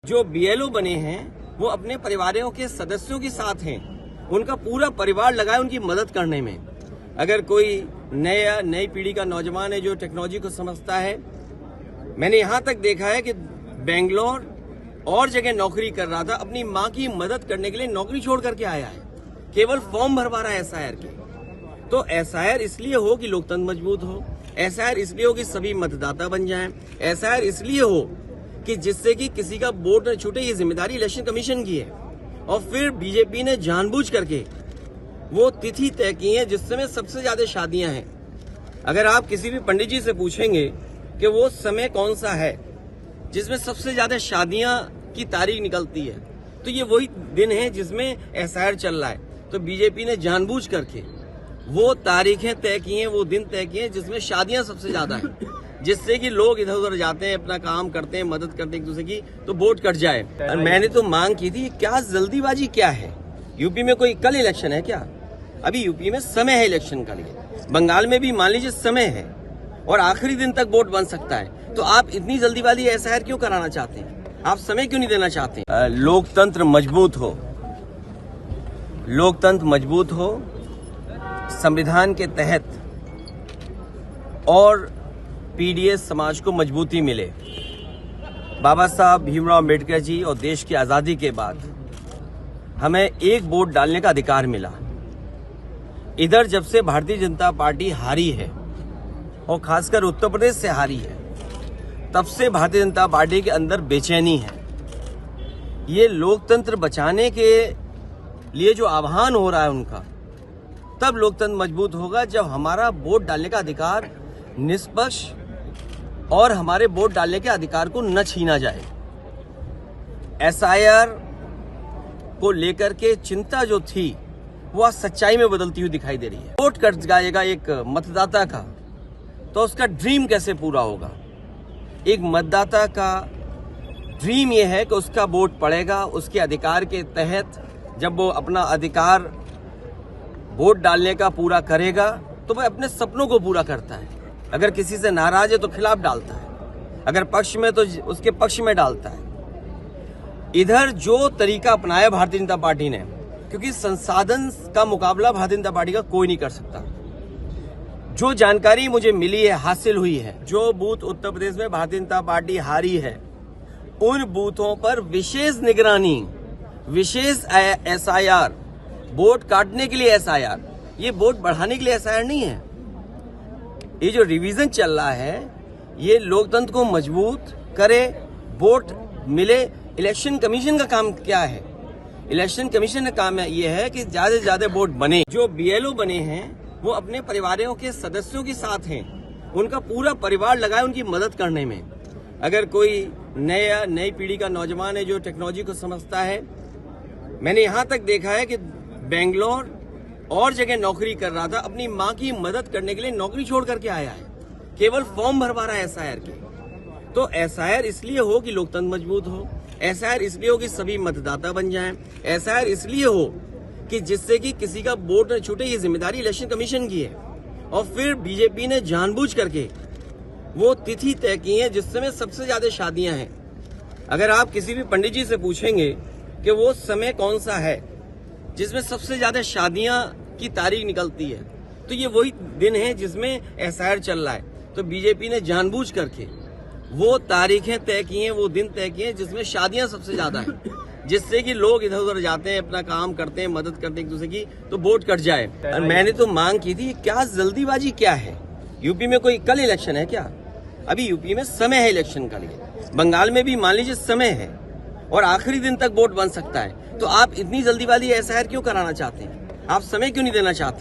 जो बीएलओ बने हैं वो अपने परिवारों के सदस्यों के साथ हैं। उनका पूरा परिवार लगा है उनकी मदद करने में। अगर कोई नई पीढ़ी का नौजवान है जो टेक्नोलॉजी को समझता है, मैंने यहाँ तक देखा है कि बेंगलोर और जगह नौकरी कर रहा था, अपनी माँ की मदद करने के लिए नौकरी छोड़ करके आया है, केवल फॉर्म भरवा रहा है एसआईआर के। तो एसआईआर इसलिए हो कि लोकतंत्र मजबूत हो, एसआईआर इसलिए हो कि सभी मतदाता बन जाएं, एसआईआर इसलिए हो कि जिससे कि किसी का वोट न छूटे। ये जिम्मेदारी इलेक्शन कमीशन की है। और फिर बीजेपी ने जानबूझ करके वो तिथि तय की है जिस समय सबसे ज्यादा शादियां हैं। अगर आप किसी भी पंडित जी से पूछेंगे कि वो समय कौन सा है जिसमें सबसे ज्यादा शादियां की तारीख निकलती है, तो ये वही दिन है जिसमें एसआईआर चल रहा है। तो बीजेपी ने जानबूझ करके वो तारीखें तय की हैं, वो दिन तय किए हैं जिसमें शादियां सबसे ज्यादा हैं, जिससे कि लोग इधर उधर जाते हैं, अपना काम करते हैं, मदद करते हैं एक दूसरे की, तो वोट कट जाए। और मैंने तो मांग की थी, क्या जल्दीबाजी क्या है? यूपी में कोई कल इलेक्शन है क्या? अभी यूपी में समय है इलेक्शन का लिए। बंगाल में भी मान लीजिए समय है और आखिरी दिन तक वोट बन सकता है। तो आप इतनी जल्दीबाजी एसआईआर क्यों कराना चाहते हैं? आप समय क्यों नहीं देना चाहते? लोकतंत्र मजबूत हो, लोकतंत्र मजबूत हो, संविधान के तहत और पीडीएस समाज को मजबूती मिले। बाबा साहब भीमराव अम्बेडकर जी और देश की आजादी के बाद हमें एक वोट डालने का अधिकार मिला। इधर जब से भारतीय जनता पार्टी हारी है और खासकर उत्तर प्रदेश से हारी है, तब से भारतीय जनता पार्टी के अंदर बेचैनी है। ये लोकतंत्र बचाने के लिए जो आह्वान हो रहा है उनका, तब लोकतंत्र मजबूत होगा जब हमारा वोट डालने का अधिकार निष्पक्ष और हमारे वोट डालने के अधिकार को न छीना जाए। एसआईआर को लेकर के चिंता जो थी वो आज सच्चाई में बदलती हुई दिखाई दे रही है। वोट कट जाएगा एक मतदाता का, तो उसका ड्रीम कैसे पूरा होगा? एक मतदाता का ड्रीम ये है कि उसका वोट पड़ेगा, उसके अधिकार के तहत जब वो अपना अधिकार वोट डालने का पूरा करेगा तो वह अपने सपनों को पूरा करता है। अगर किसी से नाराज है तो खिलाफ डालता है, अगर पक्ष में तो उसके पक्ष में डालता है। इधर जो तरीका अपनाया भारतीय जनता पार्टी ने, क्योंकि संसाधन का मुकाबला भारतीय जनता पार्टी का कोई नहीं कर सकता। जो जानकारी मुझे मिली है, हासिल हुई है, जो बूथ उत्तर प्रदेश में भारतीय जनता पार्टी हारी है, उन बूथों पर विशेष निगरानी, विशेष एसआईआर, वोट काटने के लिए एसआईआर, ये वोट बढ़ाने के लिए एसआईआर नहीं है। ये जो रिवीजन चल रहा है ये लोकतंत्र को मजबूत करे, वोट मिले। इलेक्शन कमीशन का काम क्या है? इलेक्शन कमीशन का काम ये है कि ज्यादा से ज्यादा वोट बने। जो बीएलओ बने हैं वो अपने परिवारों के सदस्यों के साथ हैं। उनका पूरा परिवार लगा है उनकी मदद करने में। अगर कोई नई पीढ़ी का नौजवान है जो टेक्नोलॉजी को समझता है, मैंने यहाँ तक देखा है कि बेंगलोर और जगह नौकरी कर रहा था, अपनी माँ की मदद करने के लिए नौकरी छोड़ करके आया है, केवल फॉर्म भरवा रहा है एसआईआर के। तो एसआईआर इसलिए हो कि लोकतंत्र मजबूत हो, एसआईआर इसलिए हो कि सभी मतदाता बन जाएं, एसआईआर इसलिए हो कि जिससे कि किसी का वोट न छूटे। ये जिम्मेदारी इलेक्शन कमीशन की है। और फिर बीजेपी ने जानबूझ करके वो तिथि तय की है जिस समय सबसे ज्यादा शादियां हैं। अगर आप किसी भी पंडित जी से पूछेंगे कि वो समय कौन सा है जिसमें सबसे ज्यादा शादियां की तारीख निकलती है, तो ये वही दिन है जिसमें एसआईआर चल रहा है। तो बीजेपी ने जानबूझ करके वो तारीखें तय की हैं, वो दिन तय किए हैं जिसमें शादियां सबसे ज्यादा हैं, जिससे कि लोग इधर उधर जाते हैं, अपना काम करते हैं, मदद करते हैं एक दूसरे की, तो वोट कट जाए। और मैंने तो मांग की थी, क्या जल्दीबाजी क्या है? यूपी में कोई कल इलेक्शन है क्या? अभी यूपी में समय है इलेक्शन का लिए। बंगाल में भी मान लीजिए समय है और आखिरी दिन तक वोट बन सकता है। तो आप इतनी जल्दीबाजी एसआईआर क्यों कराना चाहते हैं? आप समय क्यों नहीं देना चाहते?